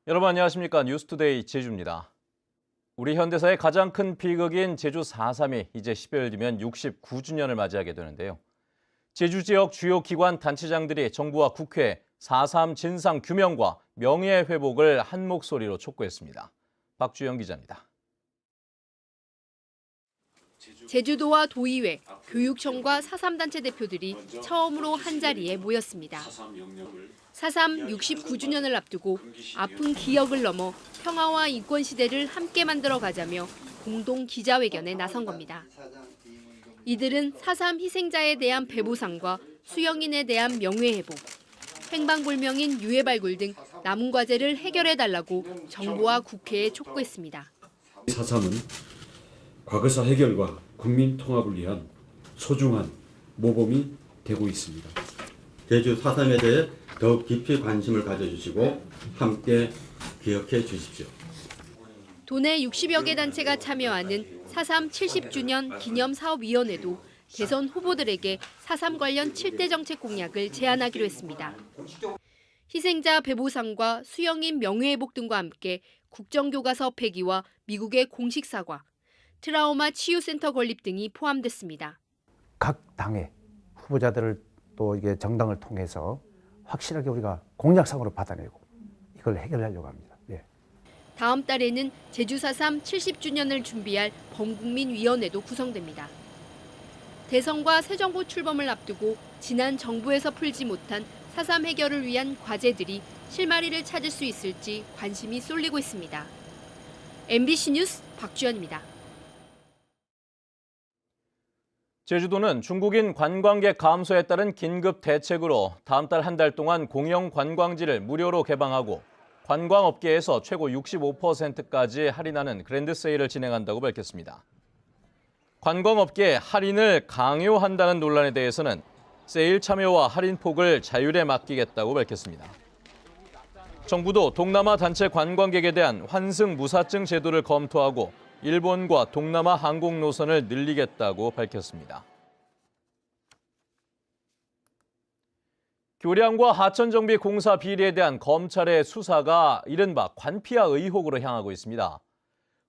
여러분 안녕하십니까? 뉴스투데이 제주입니다. 우리 현대사의 가장 큰 비극인 제주 4.3이 이제 10여일 뒤면 69주년을 맞이하게 되는데요. 제주 지역 주요 기관 단체장들이 정부와 국회에 4.3 진상 규명과 명예 회복을 한 목소리로 촉구했습니다. 박주영 기자입니다. 제주도와 도의회, 교육청과 4.3 단체 대표들이 처음으로 한자리에 모였습니다. 4.3 69주년을 앞두고 아픈 기억을 넘어 평화와 인권 시대를 함께 만들어가자며 공동 기자회견에 나선 겁니다. 이들은 4.3 희생자에 대한 배보상과 수영인에 대한 명예회복, 행방불명인 유해 발굴 등 남은 과제를 해결해달라고 정부와 국회에 촉구했습니다. 4.3은 과거사 해결과 국민 통합을 위한 소중한 모범이 되고 있습니다. 제주 4.3에 대해 더욱 깊이 관심을 가져주시고 함께 기억해 주십시오. 도내 60여 개 단체가 참여하는 4.3 70주년 기념사업위원회도 대선 후보들에게 4.3 관련 7대 정책 공약을 제안하기로 했습니다. 희생자 배보상과 수영인 명예회복 등과 함께 국정교과서 폐기와 미국의 공식 사과, 트라우마 치유센터 건립 등이 포함됐습니다. 각 당의 후보자들을 또 이게 정당을 통해서 확실하게 우리가 공약상으로 받아내고 이걸 해결하려고 합니다. 예. 다음 달에는 제주 4.3 70주년을 준비할 범국민위원회도 구성됩니다. 대선과 새 정부 출범을 앞두고 지난 정부에서 풀지 못한 4.3 해결을 위한 과제들이 실마리를 찾을 수 있을지 관심이 쏠리고 있습니다. MBC 뉴스 박주연입니다. 제주도는 중국인 관광객 감소에 따른 긴급 대책으로 다음 달 한 달 동안 공영 관광지를 무료로 개방하고 관광업계에서 최고 65%까지 할인하는 그랜드 세일을 진행한다고 밝혔습니다. 관광업계에 할인을 강요한다는 논란에 대해서는 세일 참여와 할인 폭을 자율에 맡기겠다고 밝혔습니다. 정부도 동남아 단체 관광객에 대한 환승 무사증 제도를 검토하고 일본과 동남아 항공 노선을 늘리겠다고 밝혔습니다. 교량과 하천정비 공사 비리에 대한 검찰의 수사가 이른바 관피아 의혹으로 향하고 있습니다.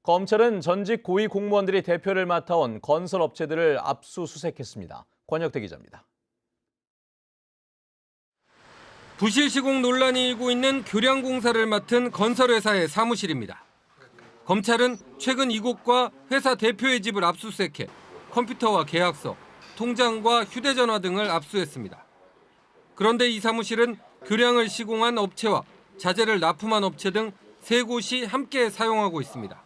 검찰은 전직 고위 공무원들이 대표를 맡아온 건설업체들을 압수수색했습니다. 권혁태 기자입니다. 부실 시공 논란이 일고 있는 교량공사를 맡은 건설회사의 사무실입니다. 검찰은 최근 이곳과 회사 대표의 집을 압수수색해 컴퓨터와 계약서, 통장과 휴대전화 등을 압수했습니다. 그런데 이 사무실은 교량을 시공한 업체와 자재를 납품한 업체 등 세 곳이 함께 사용하고 있습니다.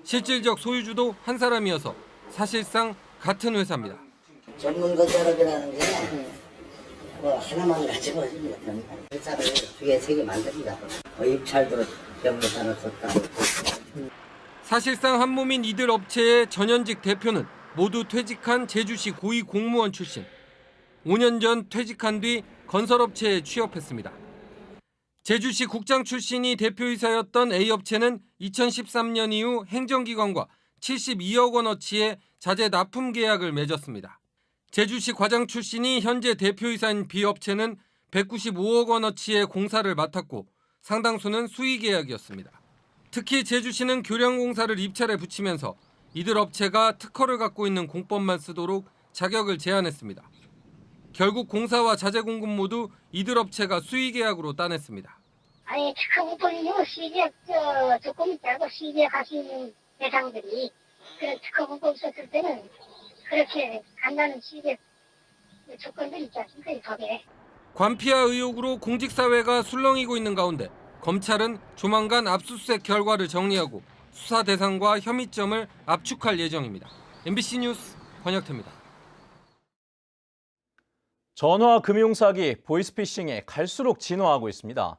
실질적 소유주도 한 사람이어서 사실상 같은 회사입니다. 전문 건설업이라는 게 뭐 하나만 가지고 회사를 두 개, 세 개 만듭니다. 입찰도 병무사를 썼다고. 사실상 한 몸인 이들 업체의 전현직 대표는 모두 퇴직한 제주시 고위 공무원 출신. 5년 전 퇴직한 뒤 건설업체에 취업했습니다. 제주시 국장 출신이 대표이사였던 A업체는 2013년 이후 행정기관과 72억 원어치의 자재 납품 계약을 맺었습니다. 제주시 과장 출신이 현재 대표이사인 B업체는 195억 원어치의 공사를 맡았고 상당수는 수의 계약이었습니다. 특히 제주시는 교량공사를 입찰에 붙이면서 이들 업체가 특허를 갖고 있는 공법만 쓰도록 자격을 제한했습니다. 결국 공사와 자재 공급 모두 이들 업체가 수의 계약으로 따냈습니다. 아니 특허국법이요 시제 조금 있다고 시제 하시는 대상들이 그런 특허국법 썼을 때는 그렇게 간다는 시제 조건들이 있지 않습니까 이 법에. 관피아 의혹으로 공직사회가 술렁이고 있는 가운데 검찰은 조만간 압수수색 결과를 정리하고 수사 대상과 혐의점을 압축할 예정입니다. MBC 뉴스 권혁태입니다. 전화 금융사기, 보이스피싱에 갈수록 진화하고 있습니다.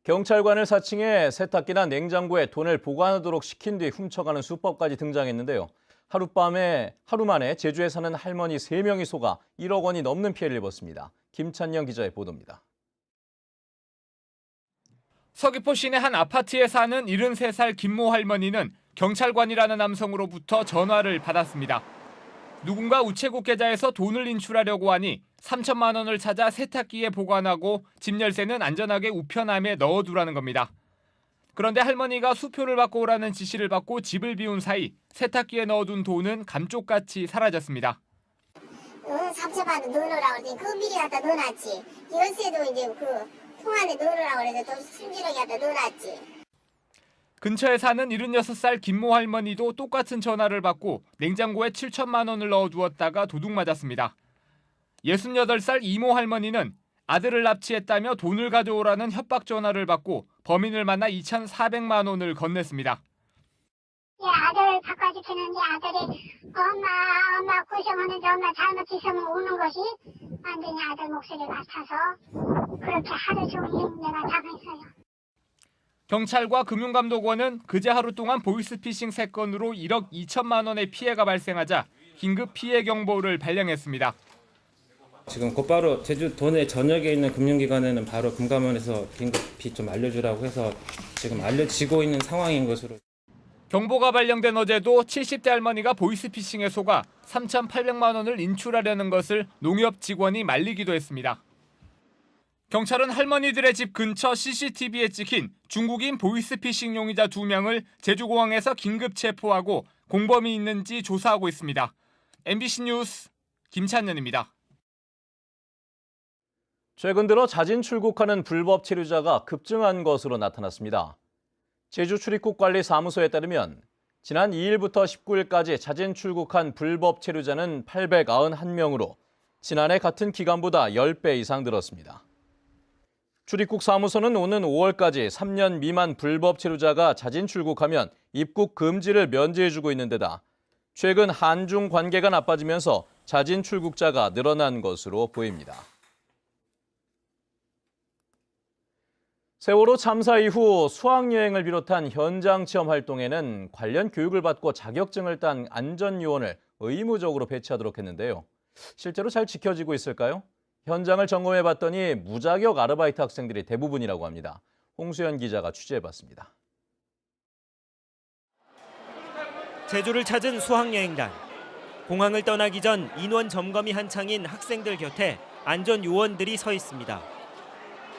경찰관을 사칭해 세탁기나 냉장고에 돈을 보관하도록 시킨 뒤 훔쳐가는 수법까지 등장했는데요. 하루 만에 제주에 사는 할머니 3명이 속아 1억 원이 넘는 피해를 입었습니다. 김찬영 기자의 보도입니다. 서귀포 시내 한 아파트에 사는 73살 김모 할머니는 경찰관이라는 남성으로부터 전화를 받았습니다. 누군가 우체국 계좌에서 돈을 인출하려고 하니 3천만 원을 찾아 세탁기에 보관하고 집 열쇠는 안전하게 우편함에 넣어두라는 겁니다. 그런데 할머니가 수표를 받고 오라는 지시를 받고 집을 비운 사이 세탁기에 넣어둔 돈은 감쪽같이 사라졌습니다. 삼천만원 넣어놓으라고 그랬더니 그 미리 갖다 넣어놨지. 열쇠도 이제 그 통 안에 넣어놓으라고 그래서 또 순진하게 갖다 넣어놨지. 근처에 사는 76살 김모 할머니도 똑같은 전화를 받고 냉장고에 7천만 원을 넣어두었다가 도둑 맞았습니다. 68살 이모 할머니는 아들을 납치했다며 돈을 가져오라는 협박 전화를 받고 범인을 만나 2,400만 원을 건넸습니다. 아들 바꿔주시는데 아들이 엄마 고생하는데 엄마 잘못했으면 우는 것이 완전히 아들 목소리 같아서 그렇게 하루 종일 내가 당했어요. 경찰과 금융감독원은 그제 하루 동안 보이스피싱 3건으로 1억 2천만 원의 피해가 발생하자 긴급 피해 경보를 발령했습니다. 지금 곧바로 제주 도내 전역에 있는 금융기관에는 바로 금감원에서 긴급히 좀 알려주라고 해서 지금 알려지고 있는 상황인 것으로. 경보가 발령된 어제도 70대 할머니가 보이스피싱에 속아 3,800만 원을 인출하려는 것을 농협 직원이 말리기도 했습니다. 경찰은 할머니들의 집 근처 CCTV에 찍힌 중국인 보이스피싱 용의자 2명을 제주공항에서 긴급 체포하고 공범이 있는지 조사하고 있습니다. MBC 뉴스 김찬현입니다. 최근 들어 자진 출국하는 불법 체류자가 급증한 것으로 나타났습니다. 제주 출입국관리사무소에 따르면 지난 2일부터 19일까지 자진 출국한 불법 체류자는 891명으로 지난해 같은 기간보다 10배 이상 늘었습니다. 출입국사무소는 오는 5월까지 3년 미만 불법 체류자가 자진 출국하면 입국 금지를 면제해주고 있는 데다 최근 한중 관계가 나빠지면서 자진 출국자가 늘어난 것으로 보입니다. 세월호 참사 이후 수학여행을 비롯한 현장 체험 활동에는 관련 교육을 받고 자격증을 딴 안전요원을 의무적으로 배치하도록 했는데요. 실제로 잘 지켜지고 있을까요? 현장을 점검해봤더니 무자격 아르바이트 학생들이 대부분이라고 합니다. 홍수연 기자가 취재해봤습니다. 제주를 찾은 수학여행단. 공항을 떠나기 전 인원 점검이 한창인 학생들 곁에 안전요원들이 서 있습니다.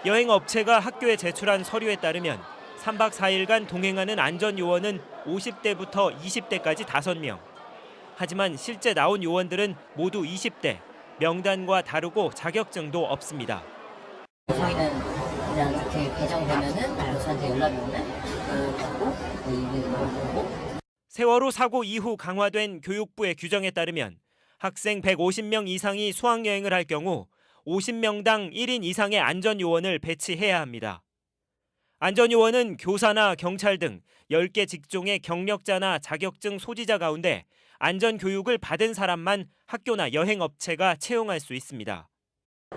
여행업체가 학교에 제출한 서류에 따르면 3박 4일간 동행하는 안전요원은 50대부터 20대까지 5명. 하지만 실제 나온 요원들은 모두 20대, 명단과 다르고 자격증도 없습니다. 저희는 그냥 이렇게 배정되면은 교수한테 연락이 오면 세월호 사고 이후 강화된 교육부의 규정에 따르면 학생 150명 이상이 수학여행을 할 경우 50명당 1인 이상의 안전요원을 배치해야 합니다. 안전요원은 교사나 경찰 등 10개 직종의 경력자나 자격증 소지자 가운데 안전교육을 받은 사람만 학교나 여행업체가 채용할 수 있습니다.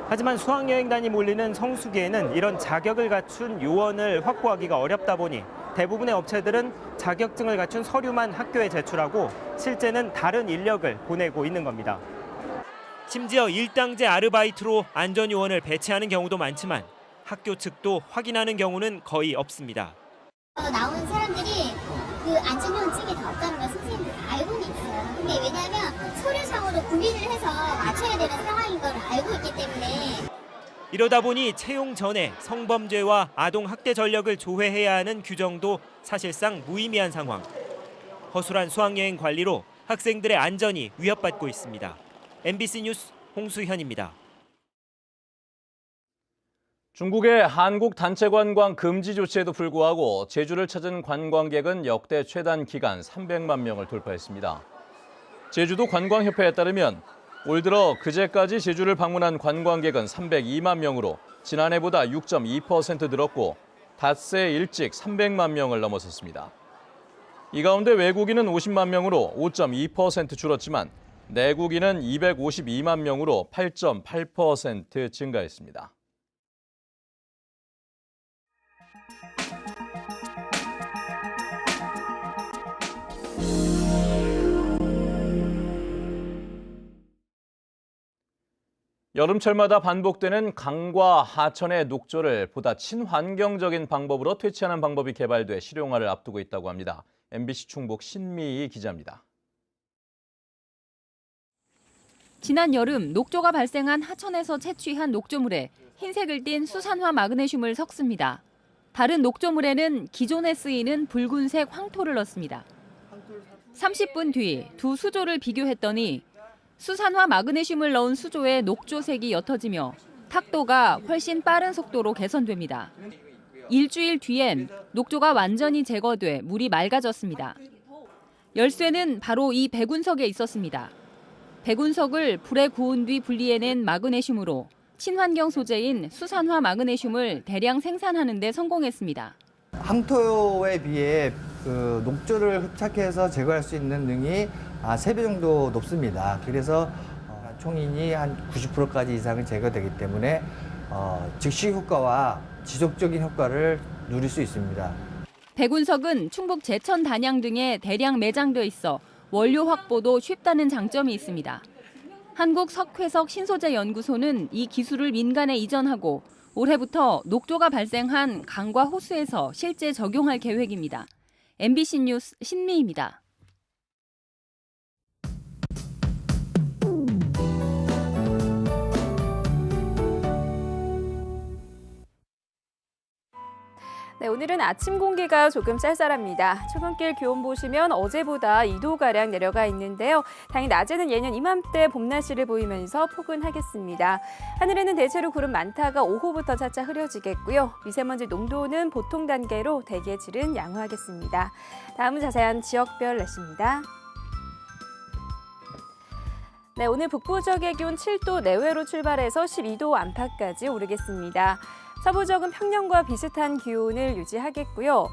하지만 수학여행단이 몰리는 성수기에는 이런 자격을 갖춘 요원을 확보하기가 어렵다 보니 대부분의 업체들은 자격증을 갖춘 서류만 학교에 제출하고 실제는 다른 인력을 보내고 있는 겁니다. 심지어 일당제 아르바이트로 안전요원을 배치하는 경우도 많지만 학교 측도 확인하는 경우는 거의 없습니다. 나오는 사람들이 그 안전요원 증이 다 없다는 걸 선생님들이 알고는 있어요. 근데 왜냐하면 서류상으로 구비를 해서 맞춰야 되는 상황인 걸 알고 있기 때문에. 이러다 보니 채용 전에 성범죄와 아동학대 전력을 조회해야 하는 규정도 사실상 무의미한 상황. 허술한 수학여행 관리로 학생들의 안전이 위협받고 있습니다. MBC 뉴스 홍수현입니다. 중국의 한국 단체 관광 금지 조치에도 불구하고 제주를 찾은 관광객은 역대 최단 기간 300만 명을 돌파했습니다. 제주도 관광협회에 따르면 올 들어 그제까지 제주를 방문한 관광객은 302만 명으로 지난해보다 6.2% 늘었고 닷새 일찍 300만 명을 넘어섰습니다. 이 가운데 외국인은 50만 명으로 5.2% 줄었지만 내국인은 252만 명으로 8.8% 증가했습니다. 여름철마다 반복되는 강과 하천의 녹조를 보다 친환경적인 방법으로 퇴치하는 방법이 개발돼 실용화를 앞두고 있다고 합니다. MBC 충북 신미희 기자입니다. 지난 여름 녹조가 발생한 하천에서 채취한 녹조물에 흰색을 띤 수산화 마그네슘을 섞습니다. 다른 녹조물에는 기존에 쓰이는 붉은색 황토를 넣습니다. 30분 뒤 두 수조를 비교했더니 수산화 마그네슘을 넣은 수조의 녹조색이 옅어지며 탁도가 훨씬 빠른 속도로 개선됩니다. 일주일 뒤엔 녹조가 완전히 제거돼 물이 맑아졌습니다. 열쇠는 바로 이 백운석에 있었습니다. 백운석을 불에 구운 뒤 분리해낸 마그네슘으로 친환경 소재인 수산화 마그네슘을 대량 생산하는 데 성공했습니다. 황토에 비해 그 녹조를 흡착해서 제거할 수 있는 능이 3배 정도 높습니다. 그래서 총인이 한 90%까지 이상은 제거되기 때문에 즉시 효과와 지속적인 효과를 누릴 수 있습니다. 백운석은 충북 제천, 단양 등에 대량 매장돼 있어 원료 확보도 쉽다는 장점이 있습니다. 한국석회석 신소재연구소는 이 기술을 민간에 이전하고 올해부터 녹조가 발생한 강과 호수에서 실제 적용할 계획입니다. MBC 뉴스 신미입니다. 네, 오늘은 아침 공기가 조금 쌀쌀합니다. 출근길 기온 보시면 어제보다 2도가량 내려가 있는데요. 다행히 낮에는 예년 이맘때 봄 날씨를 보이면서 포근하겠습니다. 하늘에는 대체로 구름 많다가 오후부터 차차 흐려지겠고요. 미세먼지 농도는 보통 단계로 대기의 질은 양호하겠습니다. 다음은 자세한 지역별 날씨입니다. 네, 오늘 북부 지역의 기온 7도 내외로 출발해서 12도 안팎까지 오르겠습니다. 서부 지역은 평년과 비슷한 기온을 유지하겠고요.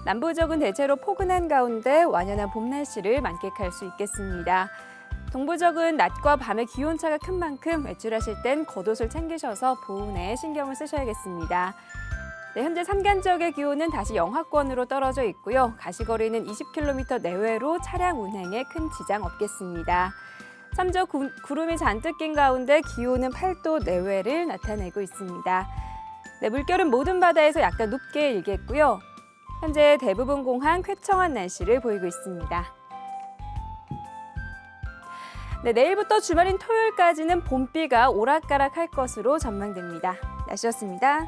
남부 지역은 대체로 포근한 가운데 완연한 봄 날씨를 만끽할 수 있겠습니다. 동부 지역은 낮과 밤의 기온차가 큰 만큼 외출하실 땐 겉옷을 챙기셔서 보온에 신경을 쓰셔야겠습니다. 네, 현재 산간 지역의 기온은 다시 영하권으로 떨어져 있고요. 가시거리는 20km 내외로 차량 운행에 큰 지장 없겠습니다. 삼적 구름이 잔뜩 낀 가운데 기온은 8도 내외를 나타내고 있습니다. 네, 물결은 모든 바다에서 약간 높게 일겠고요. 현재 대부분 공항 쾌청한 날씨를 보이고 있습니다. 네, 내일부터 주말인 토요일까지는 봄비가 오락가락할 것으로 전망됩니다. 날씨였습니다.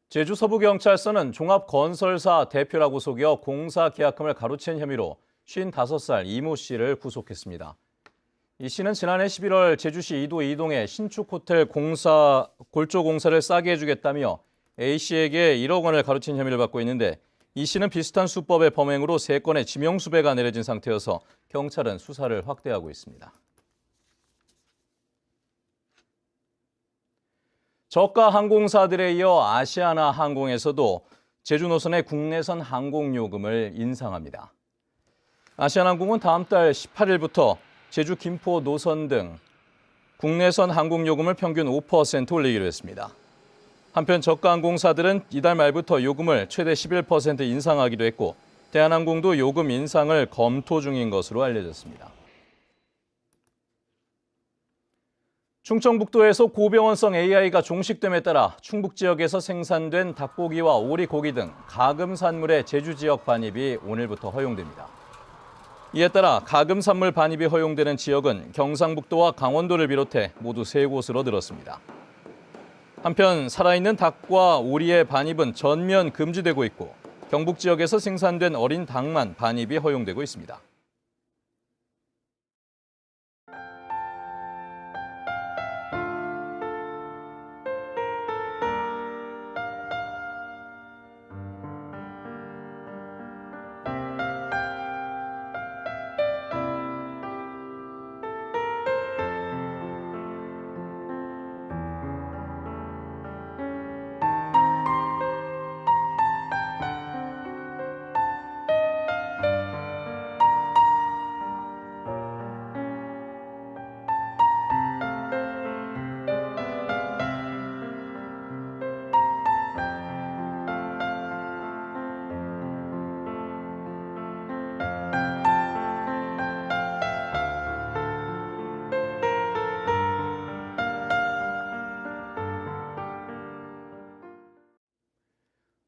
제주 서부경찰서는 종합건설사 대표라고 속여 공사 계약금을 가로챈 혐의로 55살 이모 씨를 구속했습니다. 이 씨는 지난해 11월 제주시 이도 이동에 신축 호텔 골조 공사를 싸게 해주겠다며 A 씨에게 1억 원을 가로챈 혐의를 받고 있는데 이 씨는 비슷한 수법의 범행으로 3건의 지명수배가 내려진 상태여서 경찰은 수사를 확대하고 있습니다. 저가 항공사들에 이어 아시아나 항공에서도 제주 노선의 국내선 항공요금을 인상합니다. 아시아나항공은 다음 달 18일부터 제주 김포 노선 등 국내선 항공요금을 평균 5% 올리기로 했습니다. 한편 저가 항공사들은 이달 말부터 요금을 최대 11% 인상하기도 했고 대한항공도 요금 인상을 검토 중인 것으로 알려졌습니다. 충청북도에서 고병원성 AI가 종식됨에 따라 충북 지역에서 생산된 닭고기와 오리고기 등 가금산물의 제주 지역 반입이 오늘부터 허용됩니다. 이에 따라 가금산물 반입이 허용되는 지역은 경상북도와 강원도를 비롯해 모두 3곳으로 늘었습니다. 한편 살아있는 닭과 오리의 반입은 전면 금지되고 있고 경북 지역에서 생산된 어린 닭만 반입이 허용되고 있습니다.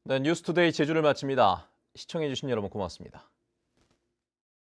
네, 뉴스투데이 제주를 마칩니다. 시청해주신 여러분 고맙습니다.